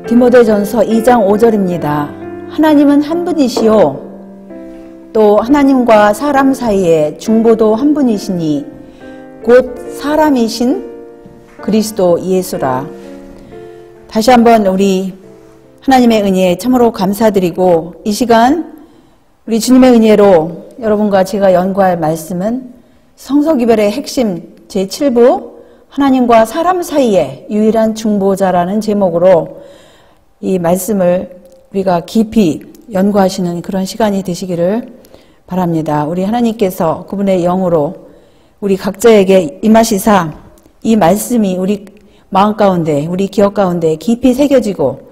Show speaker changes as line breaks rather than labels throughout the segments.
디모데전서 2장 5절입니다. 하나님은 한 분이시요 또 하나님과 사람 사이에 중보도 한 분이시니 곧 사람이신 그리스도 예수라. 다시 한번 우리 하나님의 은혜에 참으로 감사드리고, 이 시간 우리 주님의 은혜로 여러분과 제가 연구할 말씀은 성서기별의 핵심 제7부 하나님과 사람 사이의 유일한 중보자라는 제목으로 이 말씀을 우리가 깊이 연구하시는 그런 시간이 되시기를 바랍니다. 우리 하나님께서 그분의 영으로 우리 각자에게 임하시사 이 말씀이 우리 마음 가운데, 우리 기억 가운데 깊이 새겨지고,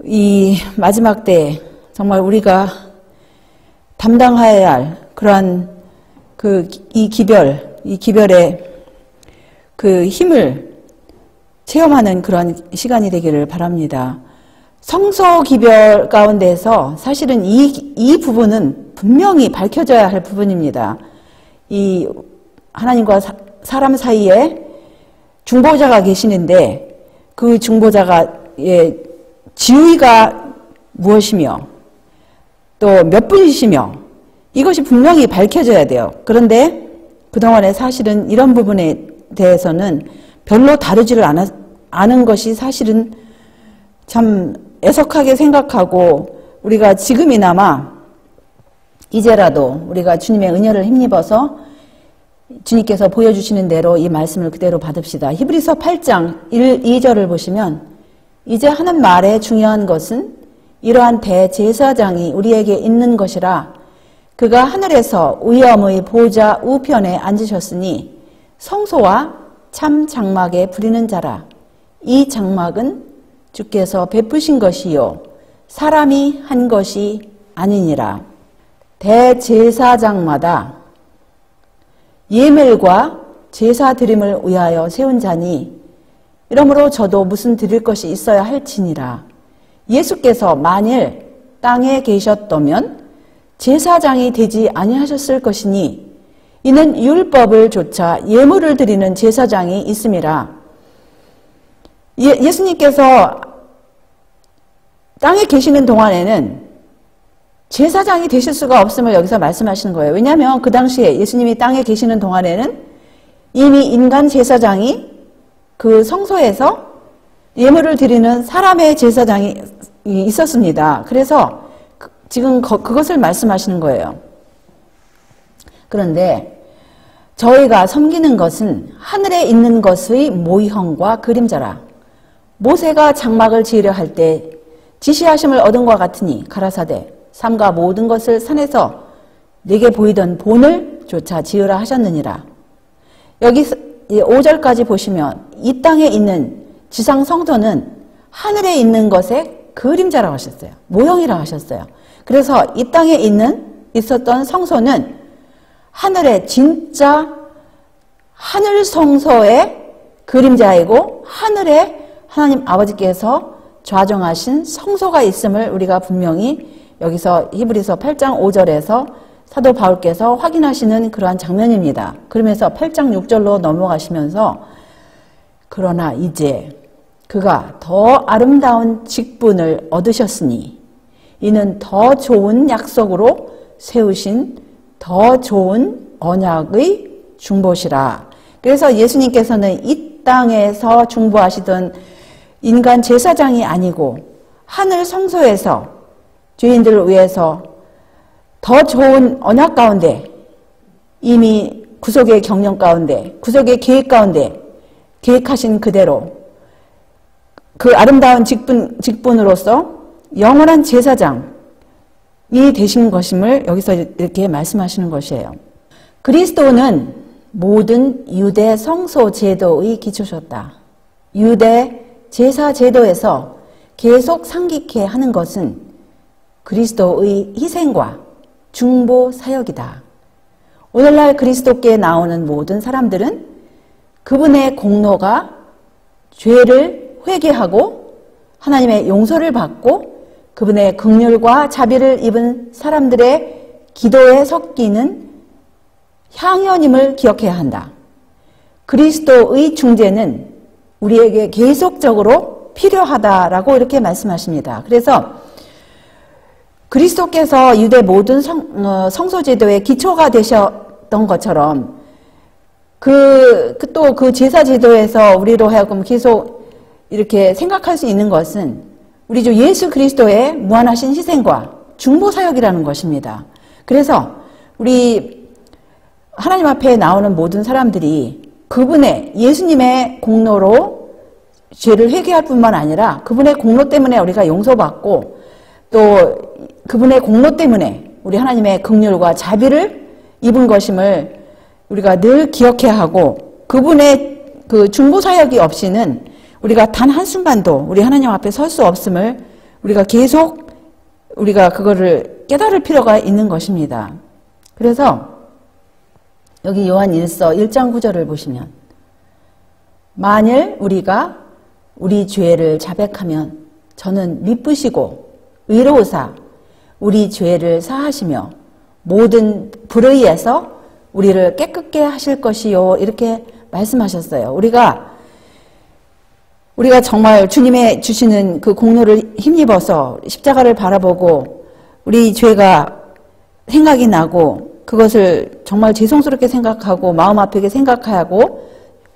이 마지막 때에 정말 우리가 담당해야 할 그러한 이 기별의 그 힘을 체험하는 그런 시간이 되기를 바랍니다. 성서 기별 가운데서 사실은 이 부분은 분명히 밝혀져야 할 부분입니다. 이 하나님과 사람 사이에 중보자가 계시는데 그 중보자가의 지위가 무엇이며 또 몇 분이시며 이것이 분명히 밝혀져야 돼요. 그런데 그동안에 사실은 이런 부분에 대해서는 별로 다루지를 않은 것이 사실은 참 애석하게 생각하고, 우리가 지금이나마 이제라도 우리가 주님의 은혜를 힘입어서 주님께서 보여주시는 대로 이 말씀을 그대로 받읍시다. 히브리서 8장 1, 2절을 보시면 이제 하는 말의 중요한 것은 이러한 대제사장이 우리에게 있는 것이라. 그가 하늘에서 위엄의 보좌 우편에 앉으셨으니 성소와 참 장막에 부리는 자라. 이 장막은 주께서 베푸신 것이요 사람이 한 것이 아니니라. 대제사장마다 예멜과 제사 드림을 위하여 세운 자니 이러므로 저도 무슨 드릴 것이 있어야 할지니라. 예수께서 만일 땅에 계셨다면 제사장이 되지 아니하셨을 것이니 이는 율법을 조차 예물을 드리는 제사장이 있음이라. 예수님께서 땅에 계시는 동안에는 제사장이 되실 수가 없음을 여기서 말씀하시는 거예요. 왜냐하면 그 당시에 예수님이 땅에 계시는 동안에는 이미 인간 제사장이 그 성소에서 예물을 드리는 사람의 제사장이 있었습니다. 그래서 지금 그것을 말씀하시는 거예요. 그런데 저희가 섬기는 것은 하늘에 있는 것의 모형과 그림자라. 모세가 장막을 지으려 할 때 지시하심을 얻은 것 같으니 가라사대 삼가 모든 것을 산에서 내게 보이던 본을 조차 지으라 하셨느니라. 여기 5절까지 보시면 이 땅에 있는 지상 성소는 하늘에 있는 것의 그림자라고 하셨어요. 모형이라고 하셨어요. 그래서 이 땅에 있었던 성소는 하늘의 진짜 하늘 성소의 그림자이고 하늘에 하나님 아버지께서 좌정하신 성소가 있음을 우리가 분명히 여기서 히브리서 8장 5절에서 사도 바울께서 확인하시는 그러한 장면입니다. 그러면서 8장 6절로 넘어가시면서 그러나 이제 그가 더 아름다운 직분을 얻으셨으니 이는 더 좋은 약속으로 세우신 더 좋은 언약의 중보시라. 그래서 예수님께서는 이 땅에서 중보하시던 인간 제사장이 아니고 하늘 성소에서 죄인들을 위해서 더 좋은 언약 가운데 이미 구속의 경영 가운데 구속의 계획 가운데 계획하신 그대로 그 아름다운 직분으로서 영원한 제사장이 되신 것임을 여기서 이렇게 말씀하시는 것이에요. 그리스도는 모든 유대 성소 제도의 기초셨다. 유대 제사 제도에서 계속 상기케 하는 것은 그리스도의 희생과 중보 사역이다. 오늘날 그리스도께 나오는 모든 사람들은 그분의 공로가 죄를 회개하고 하나님의 용서를 받고 그분의 긍휼과 자비를 입은 사람들의 기도에 섞이는 향연임을 기억해야 한다. 그리스도의 중재는 우리에게 계속적으로 필요하다라고 이렇게 말씀하십니다. 그래서 그리스도께서 유대 모든 성소제도의 기초가 되셨던 것처럼 또 그 제사제도에서 우리로 하여금 계속 이렇게 생각할 수 있는 것은 우리 주 예수 그리스도의 무한하신 희생과 중보사역이라는 것입니다. 그래서 우리 하나님 앞에 나오는 모든 사람들이 그분의 예수님의 공로로 죄를 회개할 뿐만 아니라 그분의 공로 때문에 우리가 용서받고 또 그분의 공로 때문에 우리 하나님의 긍휼과 자비를 입은 것임을 우리가 늘 기억해야 하고 그분의 그 중보사역이 없이는 우리가 단 한순간도 우리 하나님 앞에 설 수 없음을 우리가 계속 우리가 그거를 깨달을 필요가 있는 것입니다. 그래서 여기 요한 1서 1장 9절을 보시면 만일 우리가 우리 죄를 자백하면 저는 미쁘시고 의로우사 우리 죄를 사하시며 모든 불의에서 우리를 깨끗게 하실 것이요 이렇게 말씀하셨어요. 우리가 정말 주님의 주시는 그 공로를 힘입어서 십자가를 바라보고 우리 죄가 생각이 나고 그것을 정말 죄송스럽게 생각하고 마음 아프게 생각하고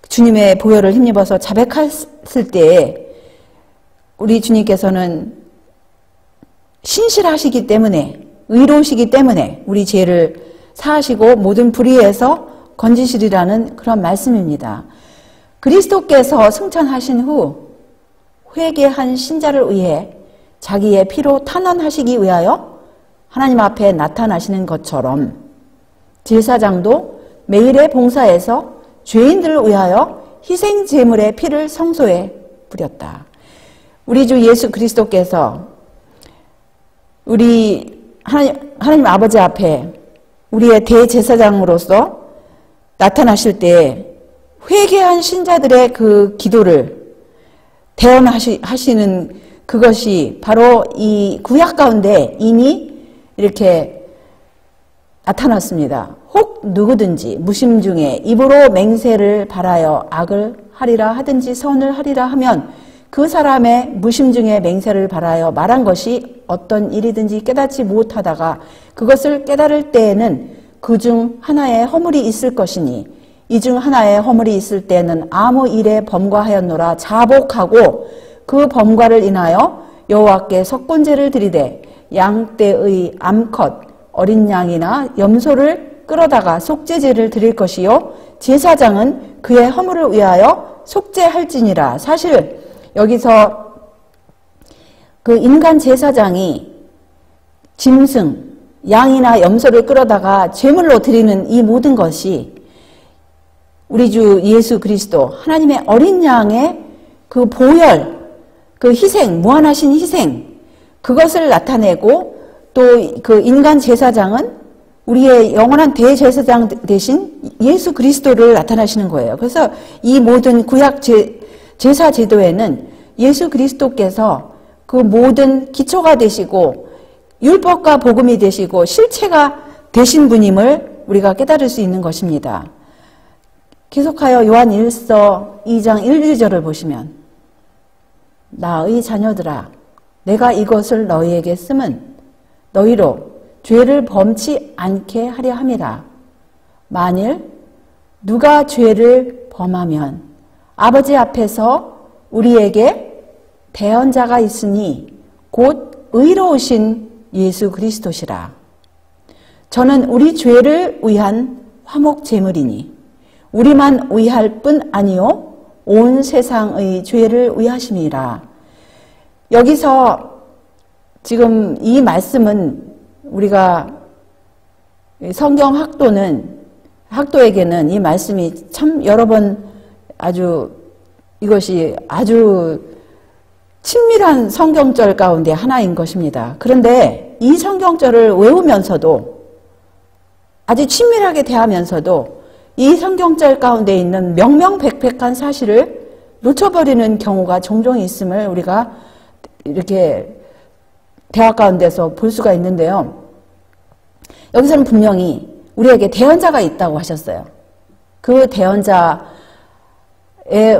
주님의 보혈을 힘입어서 자백했을 때에 우리 주님께서는 신실하시기 때문에 의로우시기 때문에 우리 죄를 사하시고 모든 불의에서 건지시리라는 그런 말씀입니다. 그리스도께서 승천하신 후 회개한 신자를 위해 자기의 피로 탄원하시기 위하여 하나님 앞에 나타나시는 것처럼 제사장도 매일의 봉사에서 죄인들을 위하여 희생 제물의 피를 성소에 뿌렸다. 우리 주 예수 그리스도께서 우리 하나님 아버지 앞에 우리의 대제사장으로서 나타나실 때 회개한 신자들의 그 기도를 대언하시는 그것이 바로 이 구약 가운데 이미 이렇게 나타났습니다. 혹 누구든지 무심 중에 입으로 맹세를 바라여 악을 하리라 하든지 선을 하리라 하면 그 사람의 무심 중에 맹세를 바라여 말한 것이 어떤 일이든지 깨닫지 못하다가 그것을 깨달을 때에는 그 중 하나의 허물이 있을 것이니 이 중 하나의 허물이 있을 때는 아무 일에 범과하였노라 자복하고 그 범과를 인하여 여호와께 석곤제를 드리되 양떼의 암컷 어린 양이나 염소를 끌어다가 속죄제를 드릴 것이요 제사장은 그의 허물을 위하여 속죄할지니라. 사실 여기서 그 인간 제사장이 짐승 양이나 염소를 끌어다가 제물로 드리는 이 모든 것이 우리 주 예수 그리스도 하나님의 어린 양의 그 보혈, 그 희생, 무한하신 희생 그것을 나타내고 또 그 인간 제사장은 우리의 영원한 대제사장 대신 예수 그리스도를 나타나시는 거예요. 그래서 이 모든 구약 제사 제도에는 예수 그리스도께서 그 모든 기초가 되시고 율법과 복음이 되시고 실체가 되신 분임을 우리가 깨달을 수 있는 것입니다. 계속하여 요한 1서 2장 1, 2절을 보시면 나의 자녀들아 내가 이것을 너희에게 쓰면 너희로 죄를 범치 않게 하려 함이라. 만일 누가 죄를 범하면 아버지 앞에서 우리에게 대언자가 있으니 곧 의로우신 예수 그리스도시라. 저는 우리 죄를 위한 화목 제물이니 우리만 위할 뿐 아니요 온 세상의 죄를 위하심이라. 여기서 지금 이 말씀은 우리가 성경 학도에게는 이 말씀이 참 여러 번 이것이 아주 친밀한 성경절 가운데 하나인 것입니다. 그런데 이 성경절을 외우면서도 아주 친밀하게 대하면서도 이 성경절 가운데 있는 명명백백한 사실을 놓쳐버리는 경우가 종종 있음을 우리가 이렇게 대화 가운데서 볼 수가 있는데요. 여기서는 분명히 우리에게 대언자가 있다고 하셨어요. 그 대언자의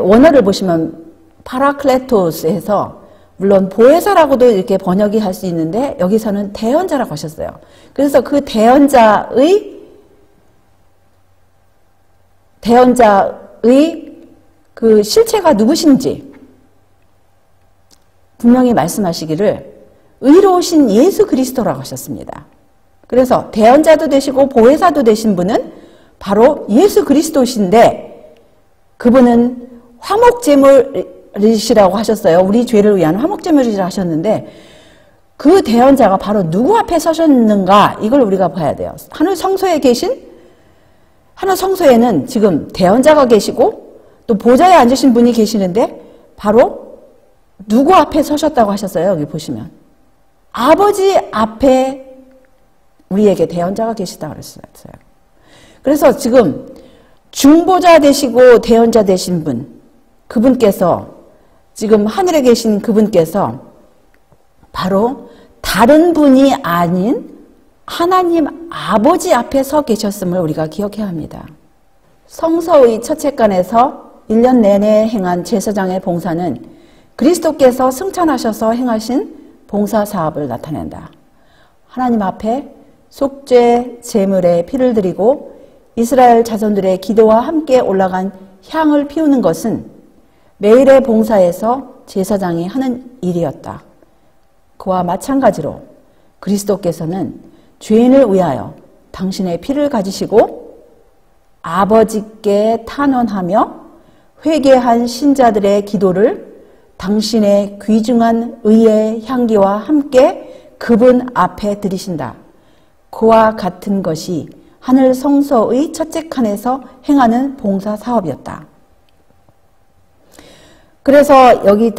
원어를 보시면 파라클레토스에서 물론 보혜사라고도 이렇게 번역이 할 수 있는데 여기서는 대언자라고 하셨어요. 그래서 그 대언자의 그 실체가 누구신지 분명히 말씀하시기를 의로우신 예수 그리스도라고 하셨습니다. 그래서 대언자도 되시고 보혜사도 되신 분은 바로 예수 그리스도신데 그분은 화목제물이시라고 하셨어요. 우리 죄를 위한 화목제물이라 하셨는데 그 대언자가 바로 누구 앞에 서셨는가 이걸 우리가 봐야 돼요. 하늘 성소에는 지금 대언자가 계시고 또 보좌에 앉으신 분이 계시는데 바로 누구 앞에 서셨다고 하셨어요. 여기 보시면 아버지 앞에 우리에게 대언자가 계시다고 그랬어요. 그래서 지금 중보자 되시고 대언자 되신 분, 그분께서 지금 하늘에 계신 그분께서 바로 다른 분이 아닌 하나님 아버지 앞에 서 계셨음을 우리가 기억해야 합니다. 성서의 첫째간에서 1년 내내 행한 제사장의 봉사는 그리스도께서 승천하셔서 행하신 봉사 사업을 나타낸다. 하나님 앞에 속죄 제물의 피를 드리고 이스라엘 자손들의 기도와 함께 올라간 향을 피우는 것은 매일의 봉사에서 제사장이 하는 일이었다. 그와 마찬가지로 그리스도께서는 죄인을 위하여 당신의 피를 가지시고 아버지께 탄원하며 회개한 신자들의 기도를 당신의 귀중한 의의 향기와 함께 그분 앞에 드리신다. 그와 같은 것이 하늘 성소의 첫째 칸에서 행하는 봉사 사업이었다. 그래서 여기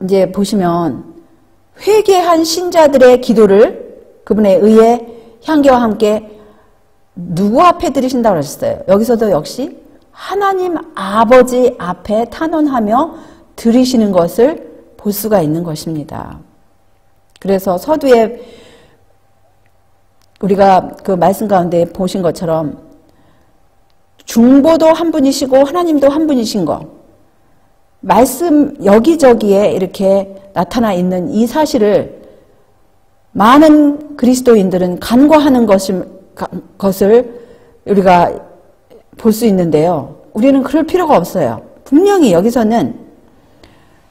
이제 보시면 회개한 신자들의 기도를 그분의 의의 향기와 함께 누구 앞에 드리신다고 하셨어요? 여기서도 역시 하나님 아버지 앞에 탄원하며 드리시는 것을 볼 수가 있는 것입니다. 그래서 서두에 우리가 그 말씀 가운데 보신 것처럼 중보도 한 분이시고 하나님도 한 분이신 것, 말씀 여기저기에 이렇게 나타나 있는 이 사실을 많은 그리스도인들은 간과하는 것을 우리가 볼 수 있는데요. 우리는 그럴 필요가 없어요. 분명히 여기서는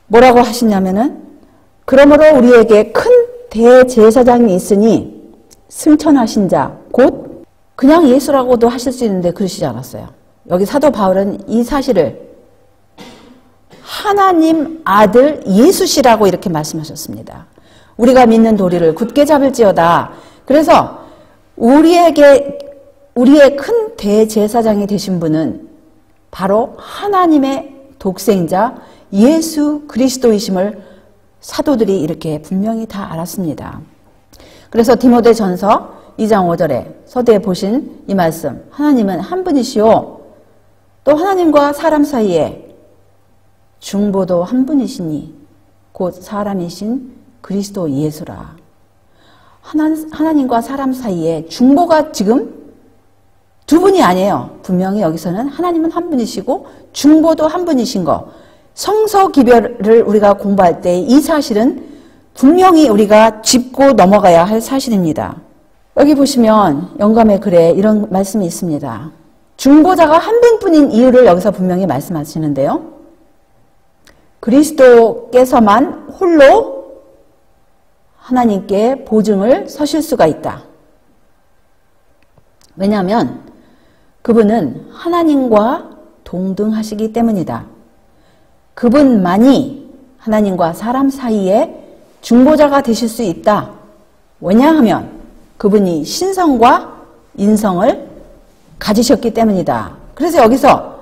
뭐라고 하시냐면은 그러므로 우리에게 큰 대제사장이 있으니 승천하신 자, 곧 그냥 예수라고도 하실 수 있는데 그러시지 않았어요. 여기 사도 바울은 이 사실을 하나님 아들 예수시라고 이렇게 말씀하셨습니다. 우리가 믿는 도리를 굳게 잡을지어다. 그래서 우리의 큰 대제사장이 되신 분은 바로 하나님의 독생자 예수 그리스도이심을 사도들이 이렇게 분명히 다 알았습니다. 그래서 디모데전서 2장 5절에 서두에 보신 이 말씀, 하나님은 한 분이시오. 또 하나님과 사람 사이에 중보도 한 분이시니 곧 사람이신 그리스도 예수라. 하나님과 사람 사이에 중보가 지금 두 분이 아니에요. 분명히 여기서는 하나님은 한 분이시고 중보도 한 분이신 거. 성서 기별을 우리가 공부할 때 이 사실은 분명히 우리가 짚고 넘어가야 할 사실입니다. 여기 보시면 영감의 글에 이런 말씀이 있습니다. 중보자가 한 분뿐인 이유를 여기서 분명히 말씀하시는데요. 그리스도께서만 홀로 하나님께 보증을 서실 수가 있다. 왜냐하면 그분은 하나님과 동등하시기 때문이다. 그분만이 하나님과 사람 사이에 중보자가 되실 수 있다. 왜냐하면 그분이 신성과 인성을 가지셨기 때문이다. 그래서 여기서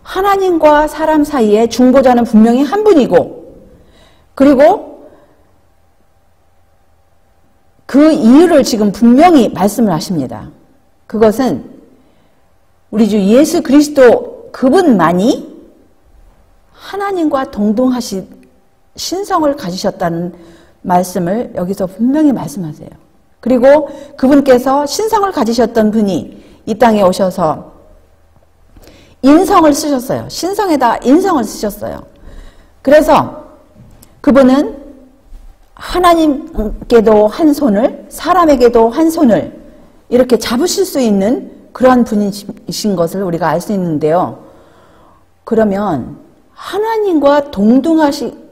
하나님과 사람 사이에 중보자는 분명히 한 분이고, 그리고 그 이유를 지금 분명히 말씀을 하십니다. 그것은 우리 주 예수 그리스도 그분만이 하나님과 동등하신 신성을 가지셨다는 말씀을 여기서 분명히 말씀하세요. 그리고 그분께서 신성을 가지셨던 분이 이 땅에 오셔서 인성을 쓰셨어요. 신성에다 인성을 쓰셨어요. 그래서 그분은 하나님께도 한 손을, 사람에게도 한 손을 이렇게 잡으실 수 있는 그러한 분이신 것을 우리가 알 수 있는데요. 그러면 하나님과 동등하신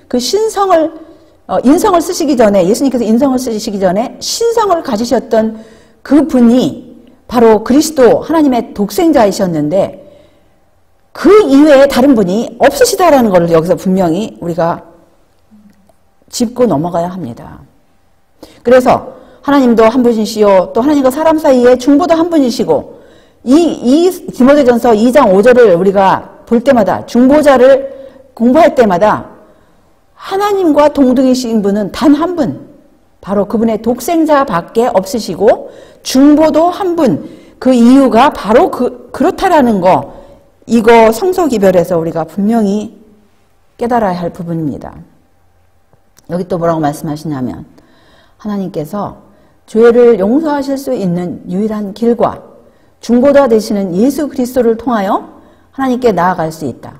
그 인성을 쓰시기 전에, 예수님께서 인성을 쓰시기 전에 신성을 가지셨던 그 분이 바로 그리스도 하나님의 독생자이셨는데 그 이외에 다른 분이 없으시다라는 것을 여기서 분명히 우리가 짚고 넘어가야 합니다. 그래서 하나님도 한 분이시요 또 하나님과 사람 사이에 중보도 한 분이시고 이 디모데전서 2장 5절을 우리가 볼 때마다 중보자를 공부할 때마다 하나님과 동등이신 분은 단 한 분, 바로 그분의 독생자밖에 없으시고 중보도 한 분, 그 이유가 바로 그렇다라는 거, 이거 성서기별에서 우리가 분명히 깨달아야 할 부분입니다. 여기 또 뭐라고 말씀하시냐면 하나님께서 죄를 용서하실 수 있는 유일한 길과 중보자 되시는 예수 그리스도를 통하여 하나님께 나아갈 수 있다.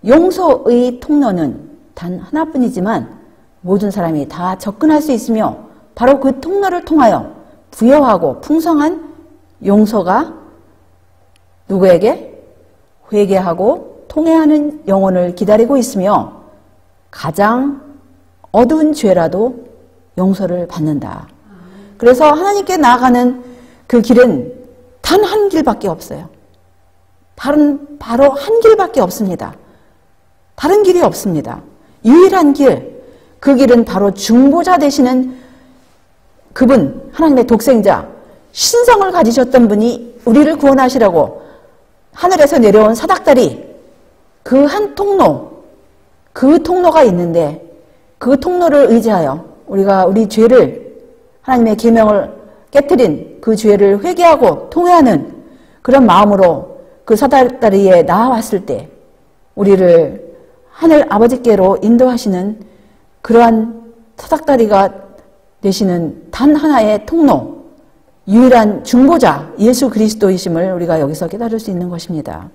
용서의 통로는 단 하나뿐이지만 모든 사람이 다 접근할 수 있으며 바로 그 통로를 통하여 부여하고 풍성한 용서가 누구에게? 회개하고 통회하는 영혼을 기다리고 있으며 가장 어두운 죄라도 용서를 받는다. 그래서 하나님께 나아가는 그 길은 단 한 길밖에 없어요. 바로 한 길밖에 없습니다. 다른 길이 없습니다. 유일한 길, 그 길은 바로 중보자 되시는 그분, 하나님의 독생자, 신성을 가지셨던 분이 우리를 구원하시라고 하늘에서 내려온 사닥다리, 그 한 통로, 그 통로가 있는데 그 통로를 의지하여 우리가 우리 죄를, 하나님의 계명을 깨트린 그 죄를 회개하고 통회하는 그런 마음으로 그 사닥다리에 나아왔을 때 우리를 하늘 아버지께로 인도하시는 그러한 사닥다리가 되시는 단 하나의 통로, 유일한 중보자 예수 그리스도이심을 우리가 여기서 깨달을 수 있는 것입니다.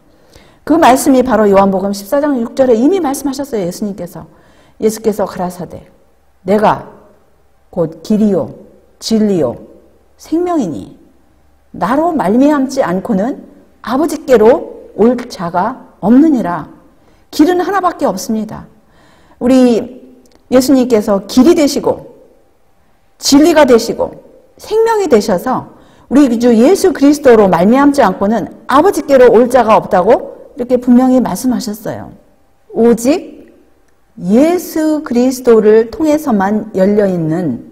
그 말씀이 바로 요한복음 14장 6절에 이미 말씀하셨어요. 예수께서 가라사대 내가 곧 길이요 진리요 생명이니 나로 말미암지 않고는 아버지께로 올 자가 없느니라. 길은 하나밖에 없습니다. 우리 예수님께서 길이 되시고 진리가 되시고 생명이 되셔서 우리 주 예수 그리스도로 말미암지 않고는 아버지께로 올 자가 없다고 이렇게 분명히 말씀하셨어요. 오직 예수 그리스도를 통해서만 열려있는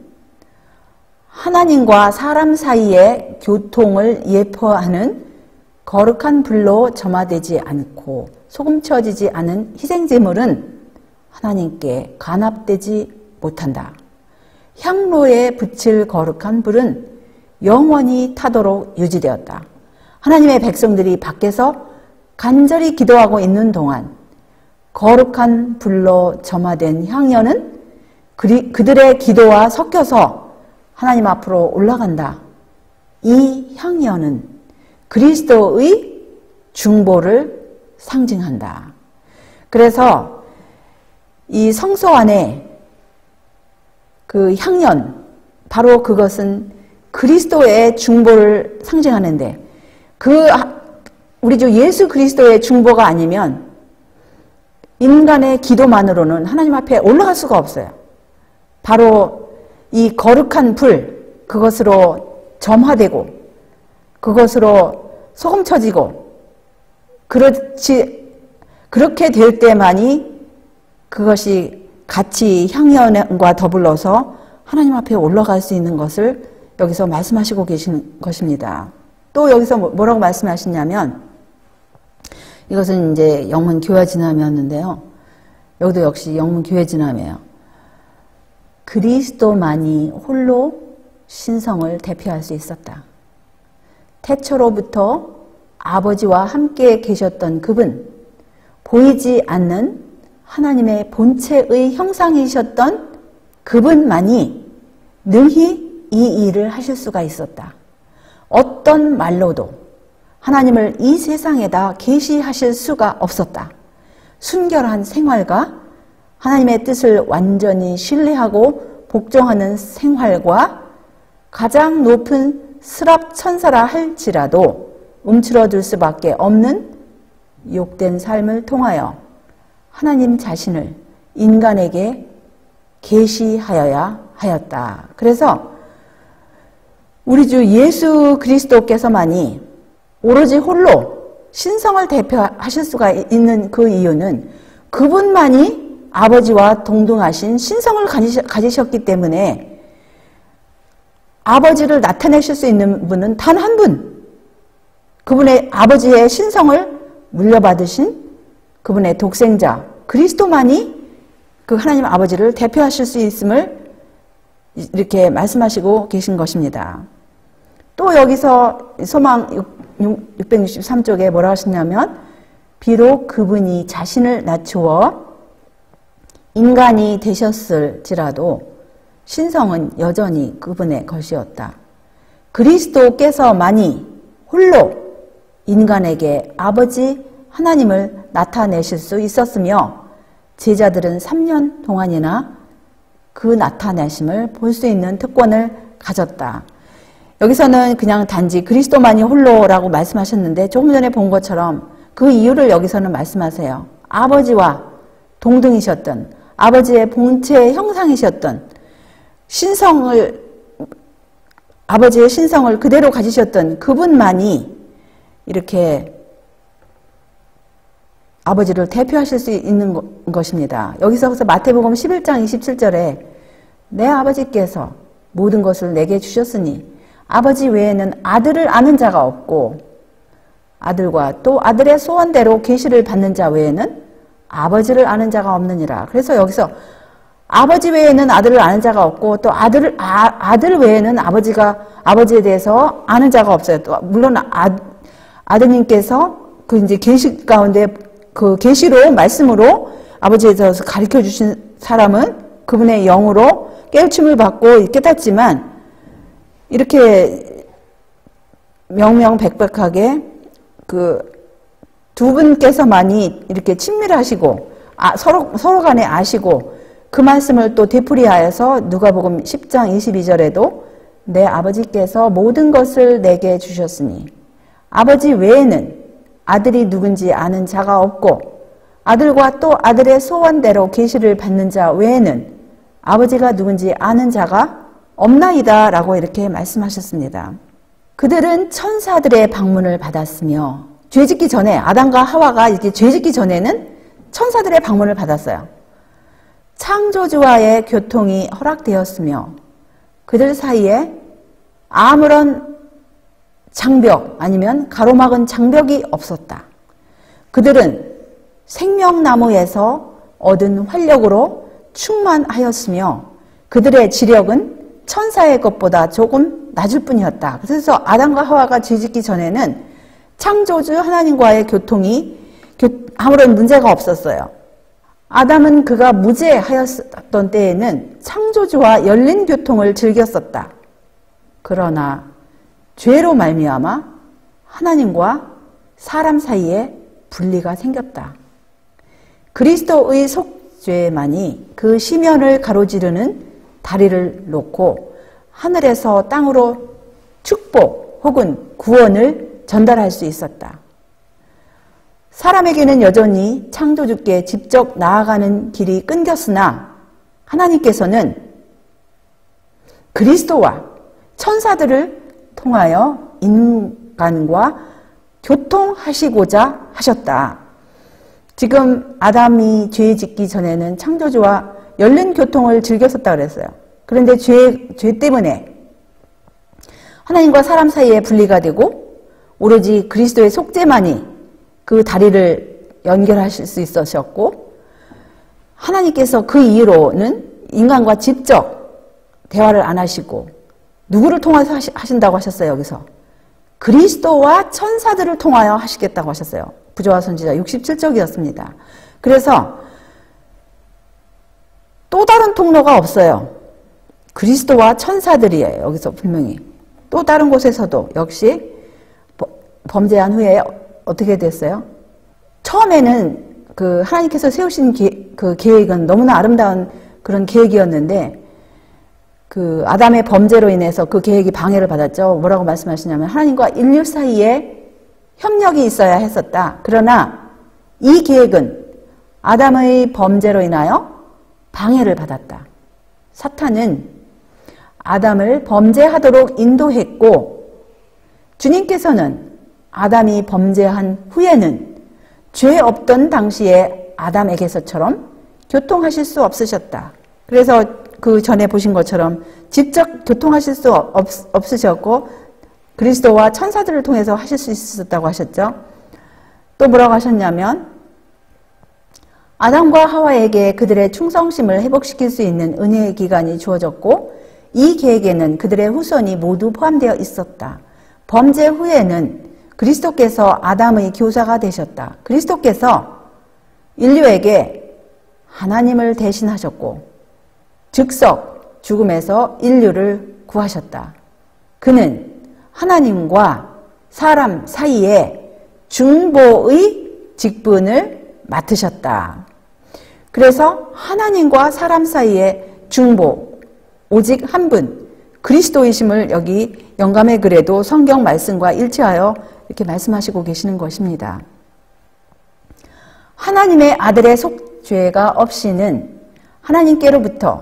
하나님과 사람 사이의 교통을 예표하는 거룩한 불로 점화되지 않고 소금쳐지지 않은 희생제물은 하나님께 간합되지 못한다. 향로에 붙일 거룩한 불은 영원히 타도록 유지되었다. 하나님의 백성들이 밖에서 간절히 기도하고 있는 동안 거룩한 불로 점화된 향연은 그들의 기도와 섞여서 하나님 앞으로 올라간다. 이 향연은 그리스도의 중보를 상징한다. 그래서 이 성소 안에 그 향연, 바로 그것은 그리스도의 중보를 상징하는데 우리 주 예수 그리스도의 중보가 아니면 인간의 기도만으로는 하나님 앞에 올라갈 수가 없어요. 바로 이 거룩한 불, 그것으로 점화되고 그것으로 소금쳐지고 그렇게 될 때만이 그것이 같이 향연과 더불어서 하나님 앞에 올라갈 수 있는 것을 여기서 말씀하시고 계신 것입니다. 또 여기서 뭐라고 말씀하시냐면 이것은 이제 영문 교회 진함이었는데요. 여기도 역시 영문 교회 진함이에요. 그리스도만이 홀로 신성을 대표할 수 있었다. 태초로부터 아버지와 함께 계셨던 그분, 보이지 않는 하나님의 본체의 형상이셨던 그분만이 능히 이 일을 하실 수가 있었다. 어떤 말로도 하나님을 이 세상에다 계시하실 수가 없었다. 순결한 생활과 하나님의 뜻을 완전히 신뢰하고 복종하는 생활과 가장 높은 스랍 천사라 할지라도 움츠러들 수밖에 없는 욕된 삶을 통하여 하나님 자신을 인간에게 계시하여야 하였다. 그래서 우리 주 예수 그리스도께서만이 오로지 홀로 신성을 대표하실 수가 있는 그 이유는 그분만이 아버지와 동등하신 신성을 가지셨기 때문에 아버지를 나타내실 수 있는 분은 단 한 분, 그분의 아버지의 신성을 물려받으신 그분의 독생자 그리스도만이 그 하나님 아버지를 대표하실 수 있음을 이렇게 말씀하시고 계신 것입니다. 또 여기서 소망 663쪽에 뭐라 하시냐면 비록 그분이 자신을 낮추어 인간이 되셨을지라도 신성은 여전히 그분의 것이었다. 그리스도께서만이 홀로 인간에게 아버지 하나님을 나타내실 수 있었으며 제자들은 3년 동안이나 그 나타내심을 볼 수 있는 특권을 가졌다. 여기서는 그냥 단지 그리스도만이 홀로라고 말씀하셨는데 조금 전에 본 것처럼 그 이유를 여기서는 말씀하세요. 아버지와 동등이셨던 아버지의 본체의 형상이셨던 아버지의 신성을 그대로 가지셨던 그분만이 이렇게 아버지를 대표하실 수 있는 것입니다. 여기서 마태복음 11장 27절에 내 아버지께서 모든 것을 내게 주셨으니 아버지 외에는 아들을 아는 자가 없고 아들과 또 아들의 소원대로 계시를 받는 자 외에는 아버지를 아는 자가 없느니라. 그래서 여기서 아버지 외에는 아들을 아는 자가 없고 또 아들 외에는 아버지에 대해서 아는 자가 없어요. 또 물론 아드님께서 그 이제 계시 가운데 그 계시로 말씀으로 아버지에 대해서 가르쳐 주신 사람은 그분의 영으로 깨우침을 받고 깨닫지만 이렇게 명명백백하게 그 두 분께서만이 이렇게 친밀하시고 서로 간에 아시고 그 말씀을 또 되풀이하여서 누가복음 10장 22절에도 내 아버지께서 모든 것을 내게 주셨으니 아버지 외에는 아들이 누군지 아는 자가 없고 아들과 또 아들의 소원대로 계시를 받는 자 외에는 아버지가 누군지 아는 자가 없나이다 라고 이렇게 말씀하셨습니다. 그들은 천사들의 방문을 받았으며 죄짓기 전에 아담과 하와가 이렇게 죄짓기 전에는 천사들의 방문을 받았어요. 창조주와의 교통이 허락되었으며 그들 사이에 아무런 장벽 아니면 가로막은 장벽이 없었다. 그들은 생명나무에서 얻은 활력으로 충만하였으며 그들의 지력은 천사의 것보다 조금 낮을 뿐이었다. 그래서 아담과 하와가 죄짓기 전에는 창조주 하나님과의 교통이 아무런 문제가 없었어요. 아담은 그가 무죄하였던 때에는 창조주와 열린 교통을 즐겼었다. 그러나 죄로 말미암아 하나님과 사람 사이에 분리가 생겼다. 그리스도의 속죄만이 그 시면을 가로지르는 다리를 놓고 하늘에서 땅으로 축복 혹은 구원을 전달할 수 있었다. 사람에게는 여전히 창조주께 직접 나아가는 길이 끊겼으나 하나님께서는 그리스도와 천사들을 통하여 인간과 교통하시고자 하셨다. 지금 아담이 죄 짓기 전에는 창조주와 열린 교통을 즐겼었다 그랬어요. 그런데 죄 때문에 하나님과 사람 사이에 분리가 되고 오로지 그리스도의 속죄만이 그 다리를 연결하실 수 있으셨고 하나님께서 그 이후로는 인간과 직접 대화를 안 하시고 누구를 통해서 하신다고 하셨어요? 여기서 그리스도와 천사들을 통하여 하시겠다고 하셨어요. 부조와 선지자 67쪽이었습니다. 그래서 또 다른 통로가 없어요. 그리스도와 천사들이에요. 여기서 분명히. 또 다른 곳에서도 역시 범죄한 후에 어떻게 됐어요? 처음에는 그 하나님께서 세우신 그 계획은 너무나 아름다운 그런 계획이었는데 그 아담의 범죄로 인해서 그 계획이 방해를 받았죠. 뭐라고 말씀하시냐면 하나님과 인류 사이에 협력이 있어야 했었다. 그러나 이 계획은 아담의 범죄로 인하여 방해를 받았다. 사탄은 아담을 범죄하도록 인도했고 주님께서는 아담이 범죄한 후에는 죄 없던 당시에 아담에게서처럼 교통하실 수 없으셨다. 그래서 그 전에 보신 것처럼 직접 교통하실 수 없으셨고 그리스도와 천사들을 통해서 하실 수 있었다고 하셨죠. 또 뭐라고 하셨냐면 아담과 하와에게 그들의 충성심을 회복시킬 수 있는 은혜의 기간이 주어졌고 이 계획에는 그들의 후손이 모두 포함되어 있었다. 범죄 후에는 그리스도께서 아담의 교사가 되셨다. 그리스도께서 인류에게 하나님을 대신하셨고 즉석 죽음에서 인류를 구하셨다. 그는 하나님과 사람 사이에 중보의 직분을 맡으셨다. 그래서 하나님과 사람 사이에 중보, 오직 한 분, 그리스도이심을 여기 영감의 글에도 성경 말씀과 일치하여 이렇게 말씀하시고 계시는 것입니다. 하나님의 아들의 속죄가 없이는 하나님께로부터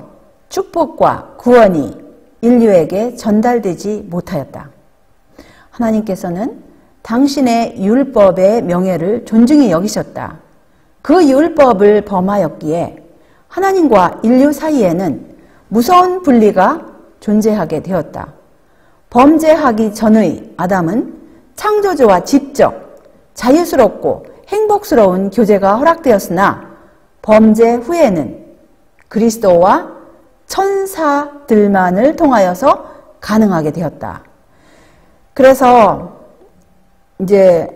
축복과 구원이 인류에게 전달되지 못하였다. 하나님께서는 당신의 율법의 명예를 존중히 여기셨다. 그 율법을 범하였기에 하나님과 인류 사이에는 무서운 분리가 존재하게 되었다. 범죄하기 전의 아담은 창조주와 직접 자유스럽고 행복스러운 교제가 허락되었으나 범죄 후에는 그리스도와 천사들만을 통하여서 가능하게 되었다. 그래서 이제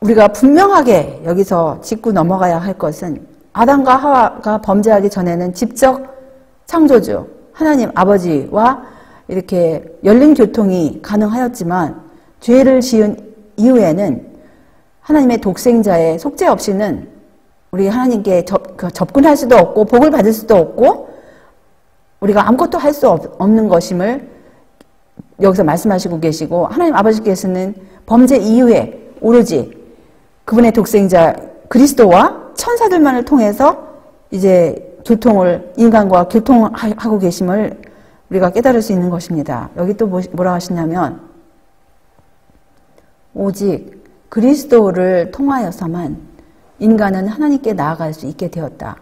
우리가 분명하게 여기서 짚고 넘어가야 할 것은 아담과 하와가 범죄하기 전에는 직접 창조주 하나님 아버지와 이렇게 열린 교통이 가능하였지만 죄를 지은 이후에는 하나님의 독생자의 속죄 없이는 우리 하나님께 접근할 수도 없고 복을 받을 수도 없고 우리가 아무것도 할 수 없는 것임을 여기서 말씀하시고 계시고 하나님 아버지께서는 범죄 이후에 오로지 그분의 독생자 그리스도와 천사들만을 통해서 이제 교통을 인간과 교통하고 계심을 우리가 깨달을 수 있는 것입니다. 여기 또 뭐라 하시냐면 오직 그리스도를 통하여서만 인간은 하나님께 나아갈 수 있게 되었다.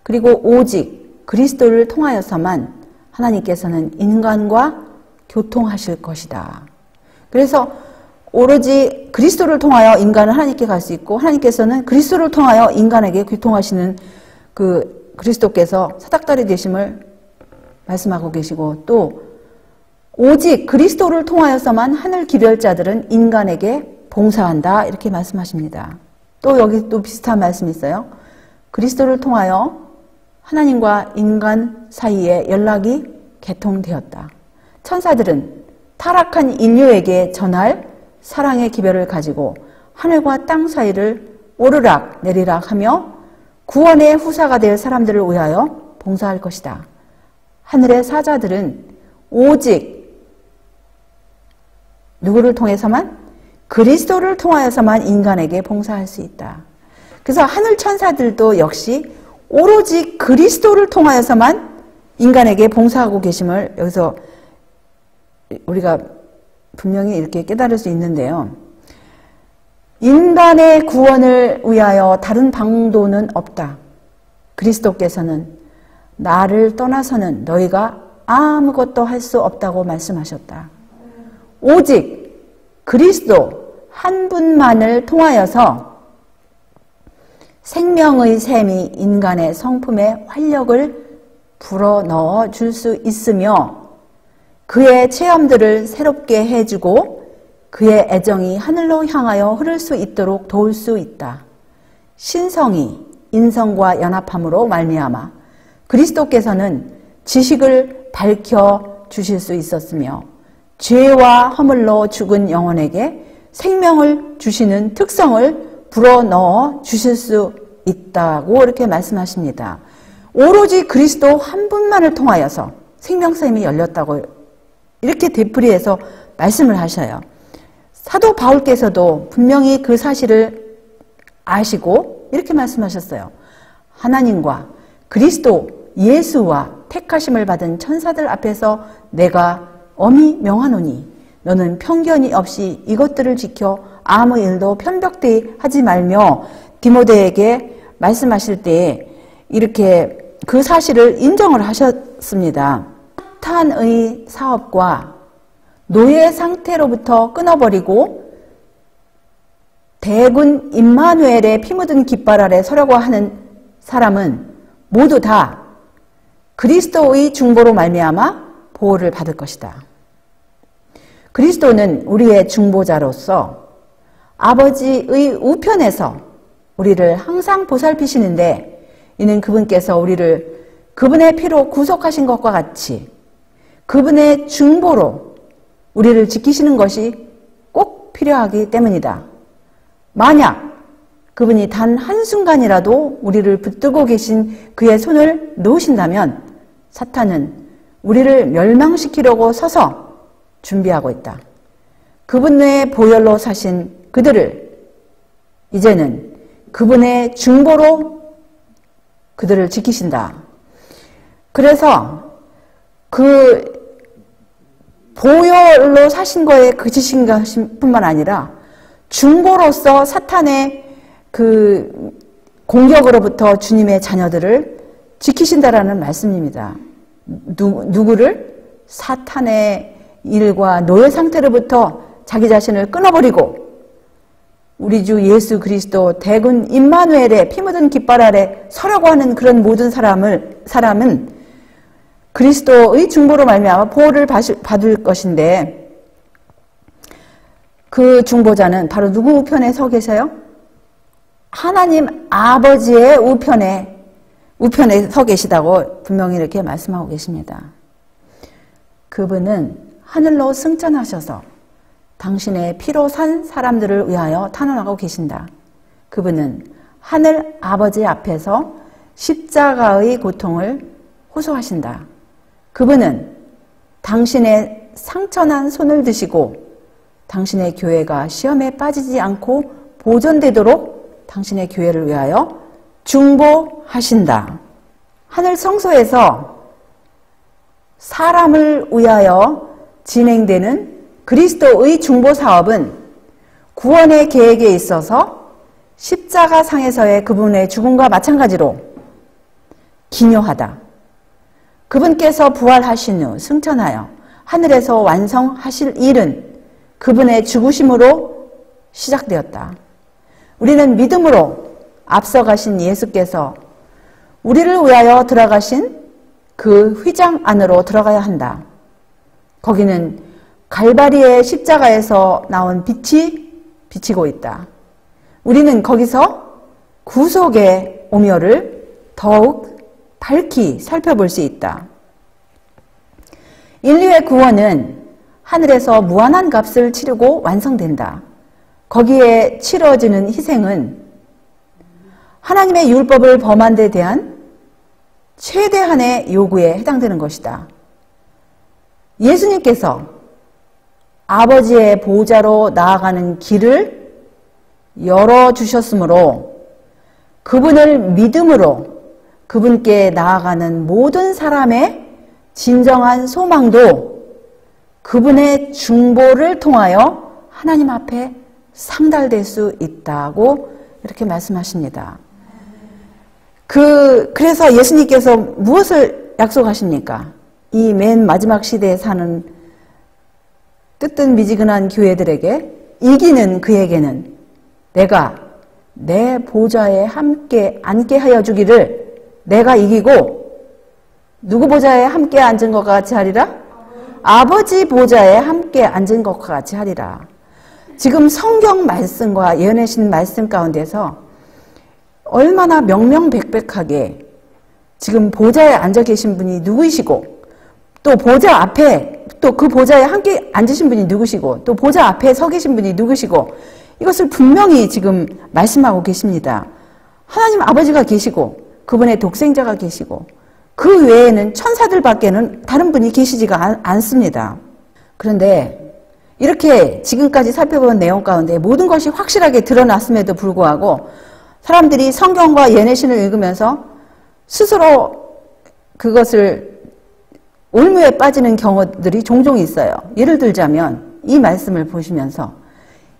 그리고 오직 그리스도를 통하여서만 하나님께서는 인간과 교통하실 것이다. 그래서 오로지 그리스도를 통하여 인간은 하나님께 갈 수 있고 하나님께서는 그리스도를 통하여 인간에게 교통하시는 그 그리스도께서 사닥다리 되심을 말씀하고 계시고 또 오직 그리스도를 통하여서만 하늘 기별자들은 인간에게 봉사한다 이렇게 말씀하십니다. 또 여기 또 비슷한 말씀이 있어요. 그리스도를 통하여 하나님과 인간 사이에 연락이 개통되었다. 천사들은 타락한 인류에게 전할 사랑의 기별을 가지고 하늘과 땅 사이를 오르락 내리락 하며 구원의 후사가 될 사람들을 위하여 봉사할 것이다. 하늘의 사자들은 오직 누구를 통해서만? 그리스도를 통하여서만 인간에게 봉사할 수 있다. 그래서 하늘 천사들도 역시 오로지 그리스도를 통하여서만 인간에게 봉사하고 계심을 여기서 우리가 분명히 이렇게 깨달을 수 있는데요. 인간의 구원을 위하여 다른 방도는 없다. 그리스도께서는 나를 떠나서는 너희가 아무것도 할 수 없다고 말씀하셨다. 오직 그리스도 한 분만을 통하여서 생명의 샘이 인간의 성품에 활력을 불어넣어 줄 수 있으며 그의 체험들을 새롭게 해주고 그의 애정이 하늘로 향하여 흐를 수 있도록 도울 수 있다. 신성이 인성과 연합함으로 말미암아 그리스도께서는 지식을 밝혀 주실 수 있었으며 죄와 허물로 죽은 영혼에게 생명을 주시는 특성을 불어넣어 주실 수 있다고 이렇게 말씀하십니다. 오로지 그리스도 한 분만을 통하여서 생명샘이 열렸다고 이렇게 되풀이해서 말씀을 하셔요. 사도 바울께서도 분명히 그 사실을 아시고 이렇게 말씀하셨어요. 하나님과 그리스도 예수와 택하심을 받은 천사들 앞에서 내가 엄히 명하노니 너는 편견이 없이 이것들을 지켜 아무 일도 편벽되이 하지 말며 디모데에게 말씀하실 때 이렇게 그 사실을 인정을 하셨습니다. 사탄의 사업과 노예 상태로부터 끊어버리고 대군 임마누엘의 피 묻은 깃발 아래 서려고 하는 사람은 모두 다 그리스도의 중보로 말미암아 보호를 받을 것이다. 그리스도는 우리의 중보자로서 아버지의 우편에서 우리를 항상 보살피시는데 이는 그분께서 우리를 그분의 피로 구속하신 것과 같이 그분의 중보로 우리를 지키시는 것이 꼭 필요하기 때문이다. 만약 그분이 단 한순간이라도 우리를 붙들고 계신 그의 손을 놓으신다면 사탄은 우리를 멸망시키려고 서서 준비하고 있다. 그분의 보혈로 사신 그들을 이제는 그분의 중보로 그들을 지키신다. 그래서 그 보혈로 사신 거에 그치신 것뿐만 아니라 중보로서 사탄의 그 공격으로부터 주님의 자녀들을 지키신다라는 말씀입니다. 누구를? 사탄의 일과 노예 상태로부터 자기 자신을 끊어버리고 우리 주 예수 그리스도 대군 임마누엘의 피 묻은 깃발 아래 서려고 하는 그런 모든 사람은 그리스도의 중보로 말미암아 보호를 받을 것인데 그 중보자는 바로 누구 우편에 서 계세요? 하나님 아버지의 우편에 서 계시다고 분명히 이렇게 말씀하고 계십니다. 그분은 하늘로 승천하셔서 당신의 피로 산 사람들을 위하여 탄원하고 계신다. 그분은 하늘 아버지 앞에서 십자가의 고통을 호소하신다. 그분은 당신의 상처난 손을 드시고 당신의 교회가 시험에 빠지지 않고 보존되도록 당신의 교회를 위하여 중보하신다. 하늘 성소에서 사람을 위하여 진행되는 그리스도의 중보 사업은 구원의 계획에 있어서 십자가 상에서의 그분의 죽음과 마찬가지로 기묘하다. 그분께서 부활하신 후 승천하여 하늘에서 완성하실 일은 그분의 죽으심으로 시작되었다. 우리는 믿음으로 앞서가신 예수께서 우리를 위하여 들어가신 그 휘장 안으로 들어가야 한다. 거기는 갈바리의 십자가에서 나온 빛이 비치고 있다. 우리는 거기서 구속의 오묘를 더욱 밝히 살펴볼 수 있다. 인류의 구원은 하늘에서 무한한 값을 치르고 완성된다. 거기에 치러지는 희생은 하나님의 율법을 범한 데 대한 최대한의 요구에 해당되는 것이다. 예수님께서 아버지의 보좌로 나아가는 길을 열어주셨으므로 그분을 믿음으로 그분께 나아가는 모든 사람의 진정한 소망도 그분의 중보를 통하여 하나님 앞에 상달될 수 있다고 이렇게 말씀하십니다. 그래서 예수님께서 무엇을 약속하십니까? 이 맨 마지막 시대에 사는 뜨뜻미지근한 교회들에게 이기는 그에게는 내가 내 보좌에 함께 앉게 하여 주기를 내가 이기고 누구 보좌에 함께 앉은 것과 같이 하리라? 아버지 보좌에 함께 앉은 것과 같이 하리라. 지금 성경 말씀과 예언하신 말씀 가운데서 얼마나 명명백백하게 지금 보좌에 앉아 계신 분이 누구이시고 또 보좌 앞에 또 그 보좌에 함께 앉으신 분이 누구시고 또 보좌 앞에 서 계신 분이 누구시고 이것을 분명히 지금 말씀하고 계십니다. 하나님 아버지가 계시고 그분의 독생자가 계시고 그 외에는 천사들밖에는 다른 분이 계시지가 않습니다. 그런데 이렇게 지금까지 살펴본 내용 가운데 모든 것이 확실하게 드러났음에도 불구하고 사람들이 성경과 예내신을 읽으면서 스스로 그것을 올무에 빠지는 경우들이 종종 있어요. 예를 들자면 이 말씀을 보시면서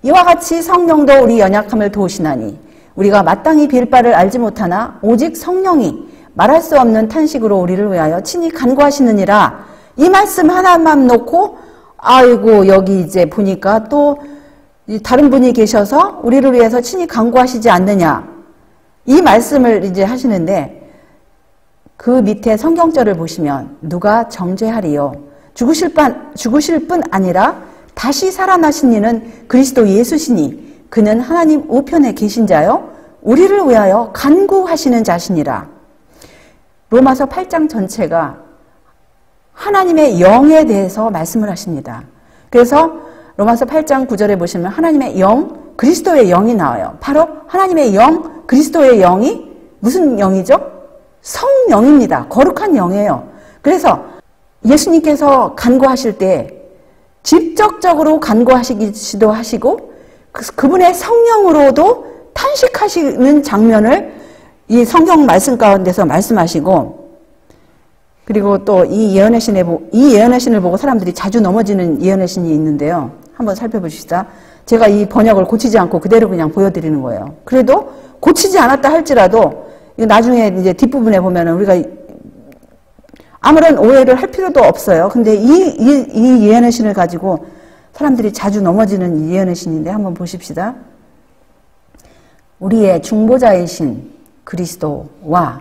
이와 같이 성령도 우리 연약함을 도우시나니 우리가 마땅히 빌 바를 알지 못하나 오직 성령이 말할 수 없는 탄식으로 우리를 위하여 친히 간구하시느니라. 이 말씀 하나만 놓고 아이고 여기 이제 보니까 또 다른 분이 계셔서 우리를 위해서 친히 간구하시지 않느냐. 이 말씀을 이제 하시는데 그 밑에 성경절을 보시면 누가 정죄하리요. 죽으실 뿐 아니라 다시 살아나신 이는 그리스도 예수시니 그는 하나님 우편에 계신 자요 우리를 위하여 간구하시는 자시니라. 로마서 8장 전체가 하나님의 영에 대해서 말씀을 하십니다. 그래서 로마서 8장 9절에 보시면 하나님의 영, 그리스도의 영이 나와요. 바로 하나님의 영, 그리스도의 영이 무슨 영이죠? 성령입니다. 거룩한 영이에요. 그래서 예수님께서 간구하실 때 직접적으로 간구하시기도 하시고 그분의 성령으로도 탄식하시는 장면을 이 성경 말씀 가운데서 말씀하시고 그리고 또 이 예언의 신을 보고 사람들이 자주 넘어지는 예언의 신이 있는데요. 한번 살펴보시다. 제가 이 번역을 고치지 않고 그대로 그냥 보여드리는 거예요. 그래도 고치지 않았다 할지라도 나중에 이제 뒷부분에 보면은 우리가 아무런 오해를 할 필요도 없어요. 근데 이 예언의 신을 가지고 사람들이 자주 넘어지는 이 예언의 신인데 한번 보십시다. 우리의 중보자이신 그리스도와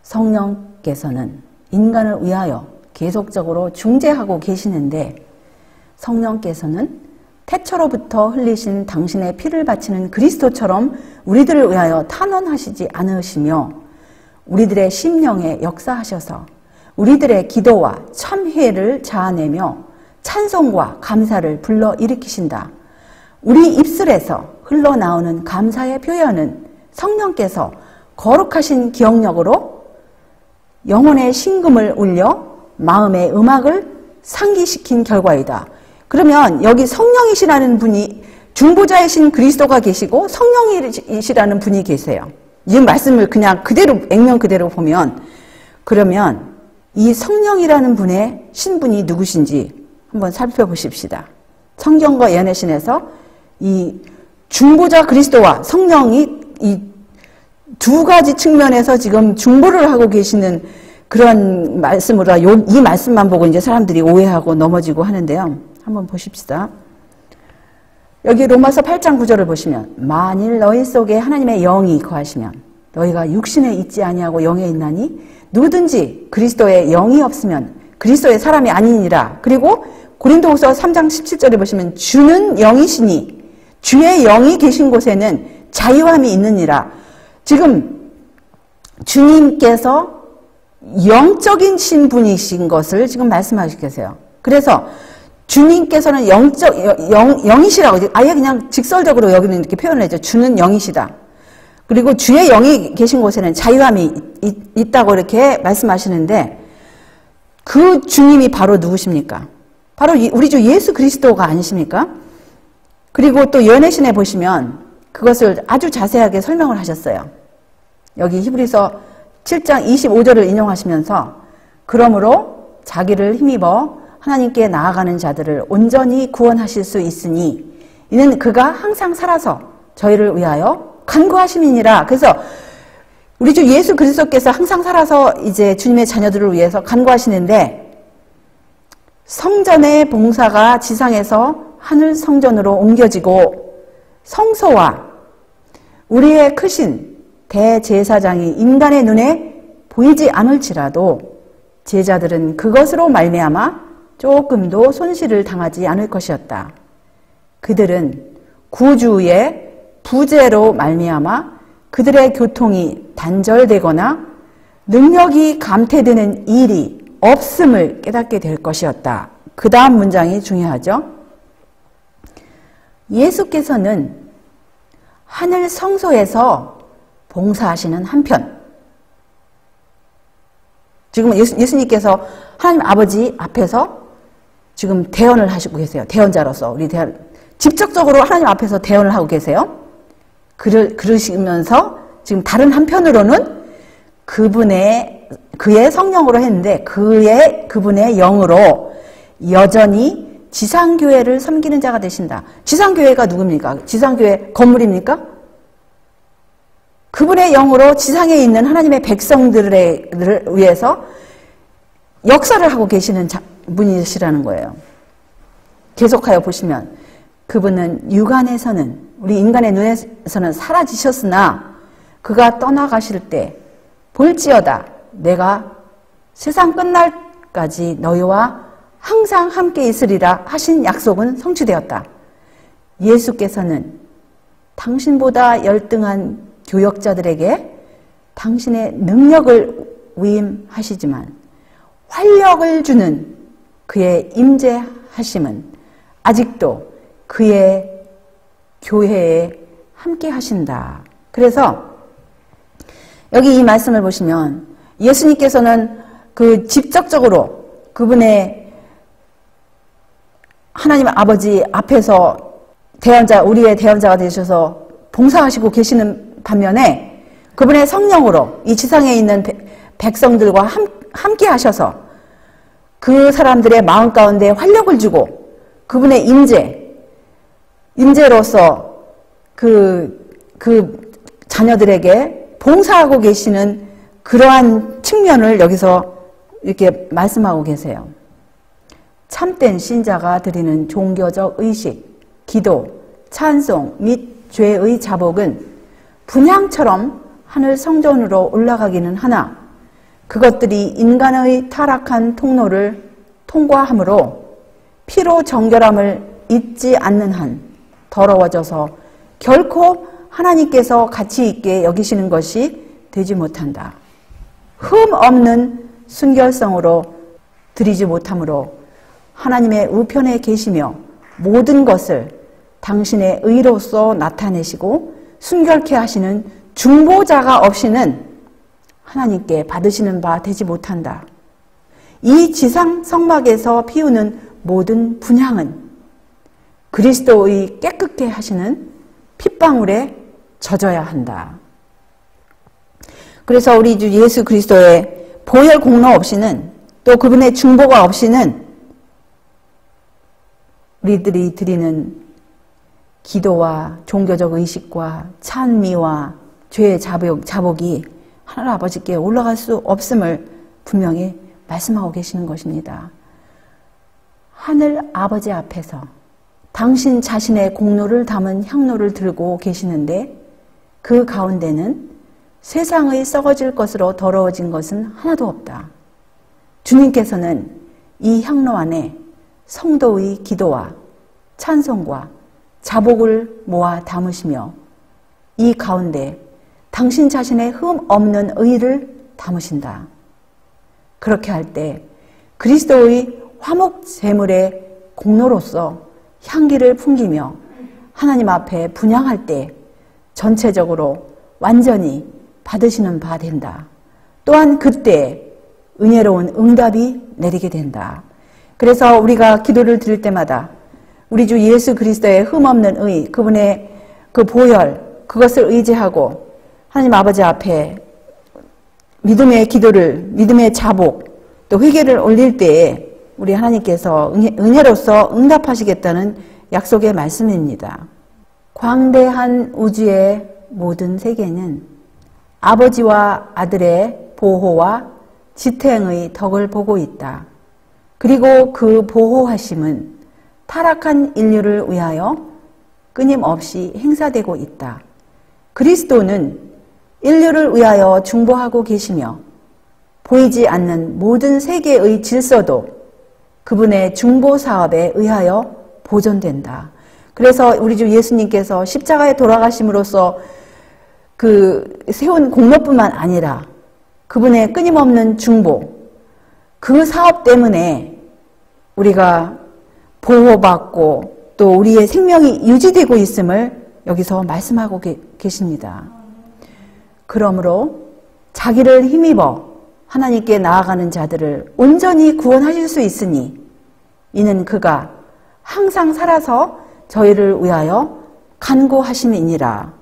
성령께서는 인간을 위하여 계속적으로 중재하고 계시는데 성령께서는 태초로부터 흘리신 당신의 피를 바치는 그리스도처럼 우리들을 위하여 탄원하시지 않으시며 우리들의 심령에 역사하셔서 우리들의 기도와 참회를 자아내며 찬송과 감사를 불러일으키신다. 우리 입술에서 흘러나오는 감사의 표현은 성령께서 거룩하신 기억력으로 영혼의 신금을 울려 마음의 음악을 상기시킨 결과이다. 그러면 여기 성령이시라는 분이 중보자이신 그리스도가 계시고 성령이시라는 분이 계세요. 이 말씀을 그냥 그대로 액면 그대로 보면 그러면 이 성령이라는 분의 신분이 누구신지 한번 살펴보십시다. 성경과 예언의 신에서 이 중보자 그리스도와 성령이 이 두 가지 측면에서 지금 중보를 하고 계시는 그런 말씀으로 이 말씀만 보고 이제 사람들이 오해하고 넘어지고 하는데요. 한번 보십시다. 여기 로마서 8장 9절을 보시면 만일 너희 속에 하나님의 영이 거하시면 너희가 육신에 있지 아니하고 영에 있나니 누구든지 그리스도의 영이 없으면 그리스도의 사람이 아니니라. 그리고 고린도후서 3장 17절에 보시면 주는 영이시니 주의 영이 계신 곳에는 자유함이 있느니라. 지금 주님께서 영적인 신분이신 것을 지금 말씀하시고 계세요. 그래서 주님께서는 영이시라고 아예 그냥 직설적으로 여기는 이렇게 표현을 했죠. 주는 영이시다. 그리고 주의 영이 계신 곳에는 자유함이 있다고 이렇게 말씀하시는데 그 주님이 바로 누구십니까? 바로 우리 주 예수 그리스도가 아니십니까? 그리고 또 예언의 보시면 그것을 아주 자세하게 설명을 하셨어요. 여기 히브리서 7장 25절을 인용하시면서 그러므로 자기를 힘입어 하나님께 나아가는 자들을 온전히 구원하실 수 있으니 이는 그가 항상 살아서 저희를 위하여 간구하심이니라. 그래서 우리 주 예수 그리스도께서 항상 살아서 이제 주님의 자녀들을 위해서 간구하시는데 성전의 봉사가 지상에서 하늘 성전으로 옮겨지고 성소와 우리의 크신 대제사장이 인간의 눈에 보이지 않을지라도 제자들은 그것으로 말미암아 조금도 손실을 당하지 않을 것이었다. 그들은 구주의 부재로 말미암아 그들의 교통이 단절되거나 능력이 감퇴되는 일이 없음을 깨닫게 될 것이었다. 그 다음 문장이 중요하죠. 예수께서는 하늘 성소에서 봉사하시는 한편 지금 예수님께서 하나님 아버지 앞에서 지금 대언을 하시고 계세요. 대언자로서 직접적으로 하나님 앞에서 대언을 하고 계세요. 그러시면서 지금 다른 한편으로는 그의 성령으로 했는데 그분의 영으로 여전히 지상교회를 섬기는 자가 되신다. 지상교회가 누굽니까? 지상교회 건물입니까? 그분의 영으로 지상에 있는 하나님의 백성들을 위해서 역사를 하고 계시는 분이시라는 거예요. 계속하여 보시면 그분은 육안에서는 우리 인간의 눈에서는 사라지셨으나 그가 떠나가실 때 볼지어다 내가 세상 끝날까지 너희와 항상 함께 있으리라 하신 약속은 성취되었다. 예수께서는 당신보다 열등한 교역자들에게 당신의 능력을 위임하시지만 활력을 주는 그의 임재하심은 아직도 그의 교회에 함께 하신다. 그래서 여기 이 말씀을 보시면 예수님께서는 직접적으로 그분의 하나님 아버지 앞에서 우리의 대언자가 되셔서 봉사하시고 계시는 반면에 그분의 성령으로 이 지상에 있는 백성들과 함께 하셔서 그 사람들의 마음 가운데 활력을 주고 그분의 임재로서 그 자녀들에게 봉사하고 계시는 그러한 측면을 여기서 이렇게 말씀하고 계세요. 참된 신자가 드리는 종교적 의식, 기도, 찬송 및 죄의 자복은 분향처럼 하늘 성전으로 올라가기는 하나 그것들이 인간의 타락한 통로를 통과함으로 피로 정결함을 잊지 않는 한 더러워져서 결코 하나님께서 가치 있게 여기시는 것이 되지 못한다. 흠 없는 순결성으로 드리지 못하므로 하나님의 우편에 계시며 모든 것을 당신의 의로서 나타내시고 순결케 하시는 중보자가 없이는 하나님께 받으시는 바 되지 못한다. 이 지상 성막에서 피우는 모든 분향은 그리스도의 깨끗게 하시는 핏방울에 젖어야 한다. 그래서 우리 주 예수 그리스도의 보혈 공로 없이는 또 그분의 중보가 없이는 우리들이 드리는 기도와 종교적 의식과 찬미와 죄의 자복이 하나님 아버지께 올라갈 수 없음을 분명히 말씀하고 계시는 것입니다. 하늘 아버지 앞에서 당신 자신의 공로를 담은 향로를 들고 계시는데 그 가운데는 세상의 썩어질 것으로 더러워진 것은 하나도 없다. 주님께서는 이 향로 안에 성도의 기도와 찬송과 자복을 모아 담으시며 이 가운데 당신 자신의 흠 없는 의를 담으신다. 그렇게 할 때 그리스도의 화목 제물의 공로로서 향기를 풍기며 하나님 앞에 분향할 때 전체적으로 완전히 받으시는 바 된다. 또한 그때 은혜로운 응답이 내리게 된다. 그래서 우리가 기도를 드릴 때마다 우리 주 예수 그리스도의 흠없는 의, 그분의 그 보혈, 그것을 의지하고 하나님 아버지 앞에 믿음의 기도를, 믿음의 자복, 또 회개를 올릴 때에 우리 하나님께서 은혜로서 응답하시겠다는 약속의 말씀입니다. 광대한 우주의 모든 세계는 아버지와 아들의 보호와 지탱의 덕을 보고 있다. 그리고 그 보호하심은 타락한 인류를 위하여 끊임없이 행사되고 있다. 그리스도는 인류를 위하여 중보하고 계시며 보이지 않는 모든 세계의 질서도 그분의 중보 사업에 의하여 보존된다. 그래서 우리 주 예수님께서 십자가에 돌아가심으로써 그 세운 공로뿐만 아니라 그분의 끊임없는 중보, 그 사업 때문에 우리가 보호받고 또 우리의 생명이 유지되고 있음을 여기서 말씀하고 계십니다. 그러므로 자기를 힘입어 하나님께 나아가는 자들을 온전히 구원하실 수 있으니 이는 그가 항상 살아서 저희를 위하여 간구하심이니라.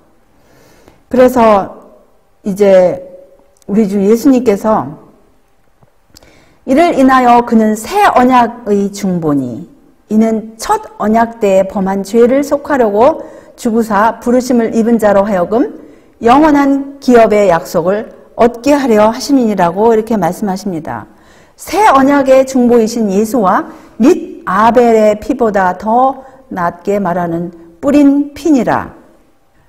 그래서 이제 우리 주 예수님께서 이를 인하여 그는 새 언약의 중보니 이는 첫 언약 때에 범한 죄를 속하려고 주구사 부르심을 입은 자로 하여금 영원한 기업의 약속을 얻게 하려 하심이니라고 이렇게 말씀하십니다. 새 언약의 중보이신 예수와 및 아벨의 피보다 더 낫게 말하는 뿌린 피니라.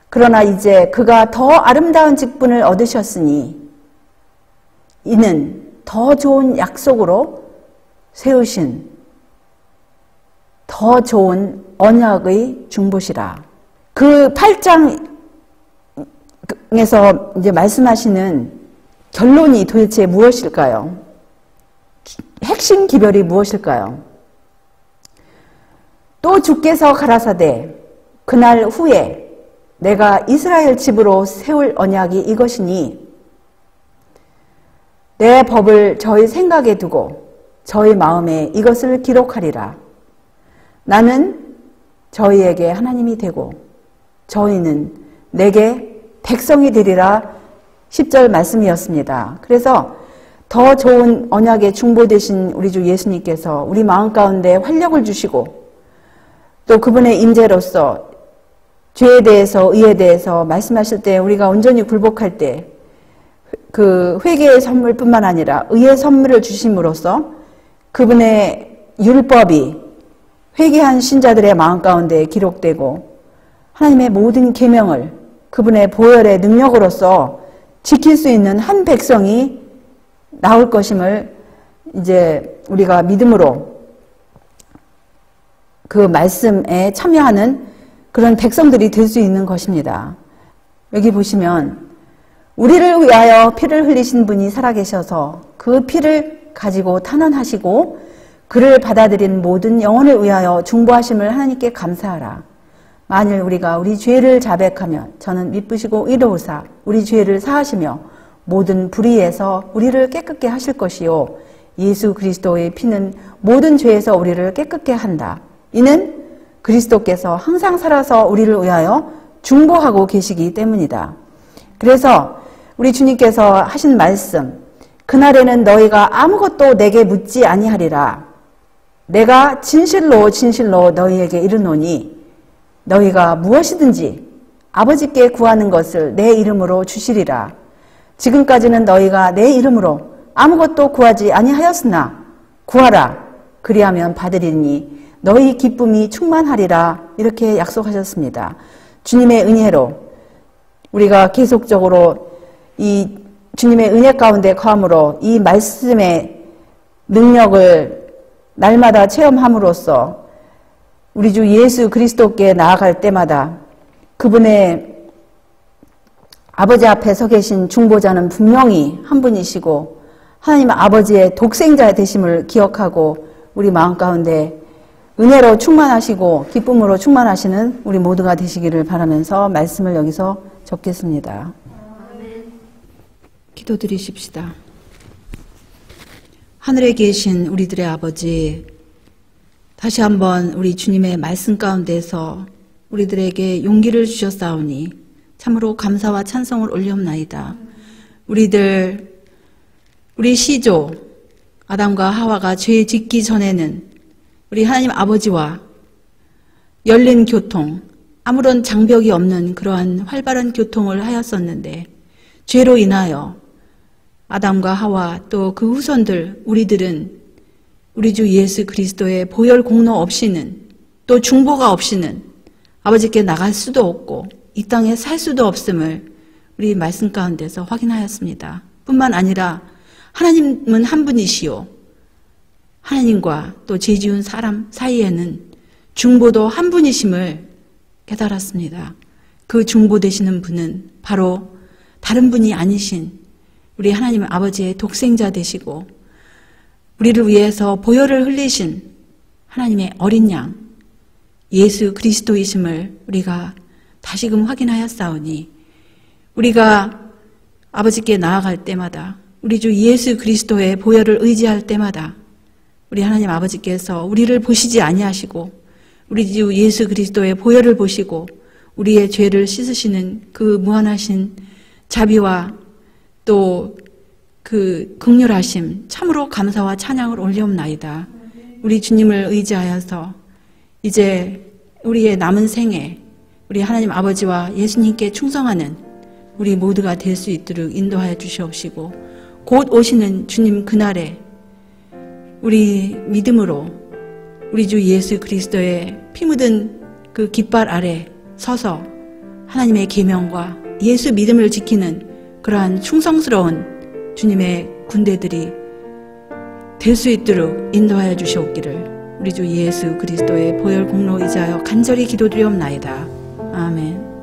그러나 이제 그가 더 아름다운 직분을 얻으셨으니 이는 더 좋은 약속으로 세우신 더 좋은 언약의 중보시라. 그 8장에서 이제 말씀하시는 결론이 도대체 무엇일까요? 핵심 기별이 무엇일까요? 또 주께서 가라사대 그날 후에 내가 이스라엘 집으로 세울 언약이 이것이니 내 법을 저희 생각에 두고 저희 마음에 이것을 기록하리라. 나는 저희에게 하나님이 되고 저희는 내게 백성이 되리라. 10절 말씀이었습니다. 그래서 더 좋은 언약의 중보 되신 우리 주 예수님께서 우리 마음 가운데 활력을 주시고 또 그분의 임재로서 죄에 대해서 의에 대해서 말씀하실 때 우리가 온전히 굴복할 때 그 회개의 선물뿐만 아니라 의의 선물을 주심으로써 그분의 율법이 회개한 신자들의 마음 가운데 기록되고 하나님의 모든 계명을 그분의 보혈의 능력으로서 지킬 수 있는 한 백성이 나올 것임을 이제 우리가 믿음으로 그 말씀에 참여하는 그런 백성들이 될 수 있는 것입니다. 여기 보시면 우리를 위하여 피를 흘리신 분이 살아계셔서 그 피를 가지고 탄원하시고 그를 받아들인 모든 영혼을 위하여 중보하심을 하나님께 감사하라. 만일 우리가 우리 죄를 자백하면 저는 미쁘시고 의로우사 우리 죄를 사하시며 모든 불의에서 우리를 깨끗게 하실 것이요 예수 그리스도의 피는 모든 죄에서 우리를 깨끗게 한다. 이는 그리스도께서 항상 살아서 우리를 위하여 중보하고 계시기 때문이다. 그래서 우리 주님께서 하신 말씀, 그날에는 너희가 아무것도 내게 묻지 아니하리라. 내가 진실로 진실로 너희에게 이르노니 너희가 무엇이든지 아버지께 구하는 것을 내 이름으로 주시리라. 지금까지는 너희가 내 이름으로 아무것도 구하지 아니하였으나 구하라. 그리하면 받으리니 너희 기쁨이 충만하리라. 이렇게 약속하셨습니다. 주님의 은혜로 우리가 계속적으로 이 주님의 은혜 가운데 거함으로 이 말씀의 능력을 날마다 체험함으로써 우리 주 예수 그리스도께 나아갈 때마다 그분의 아버지 앞에 서 계신 중보자는 분명히 한 분이시고 하나님 아버지의 독생자 되심을 기억하고 우리 마음 가운데 은혜로 충만하시고 기쁨으로 충만하시는 우리 모두가 되시기를 바라면서 말씀을 여기서 접겠습니다. 기도드리십시다. 하늘에 계신 우리들의 아버지, 다시 한번 우리 주님의 말씀 가운데서 우리들에게 용기를 주셨사오니 참으로 감사와 찬송을 올리옵나이다. 우리 시조 아담과 하와가 죄 짓기 전에는 우리 하나님 아버지와 열린 교통, 아무런 장벽이 없는 그러한 활발한 교통을 하였었는데 죄로 인하여 아담과 하와 또 그 후손들 우리들은 우리 주 예수 그리스도의 보혈 공로 없이는 또 중보가 없이는 아버지께 나갈 수도 없고 이 땅에 살 수도 없음을 우리 말씀 가운데서 확인하였습니다. 뿐만 아니라 하나님은 한 분이시요 하나님과 또 죄 지은 사람 사이에는 중보도 한 분이심을 깨달았습니다. 그 중보 되시는 분은 바로 다른 분이 아니신 우리 하나님 아버지의 독생자 되시고 우리를 위해서 보혈을 흘리신 하나님의 어린 양 예수 그리스도이심을 우리가 다시금 확인하였사오니 우리가 아버지께 나아갈 때마다, 우리 주 예수 그리스도의 보혈을 의지할 때마다 우리 하나님 아버지께서 우리를 보시지 아니하시고 우리 주 예수 그리스도의 보혈을 보시고 우리의 죄를 씻으시는 그 무한하신 자비와 또 그 긍휼하심, 참으로 감사와 찬양을 올려옵나이다. 우리 주님을 의지하여서 이제 우리의 남은 생에 우리 하나님 아버지와 예수님께 충성하는 우리 모두가 될 수 있도록 인도하여 주시옵시고, 곧 오시는 주님 그날에 우리 믿음으로 우리 주 예수 그리스도의 피 묻은 그 깃발 아래 서서 하나님의 계명과 예수 믿음을 지키는 그러한 충성스러운 주님의 군대들이 될 수 있도록 인도하여 주시옵기를 우리 주 예수 그리스도의 보혈 공로 의지하여 간절히 기도드리옵나이다. 아멘.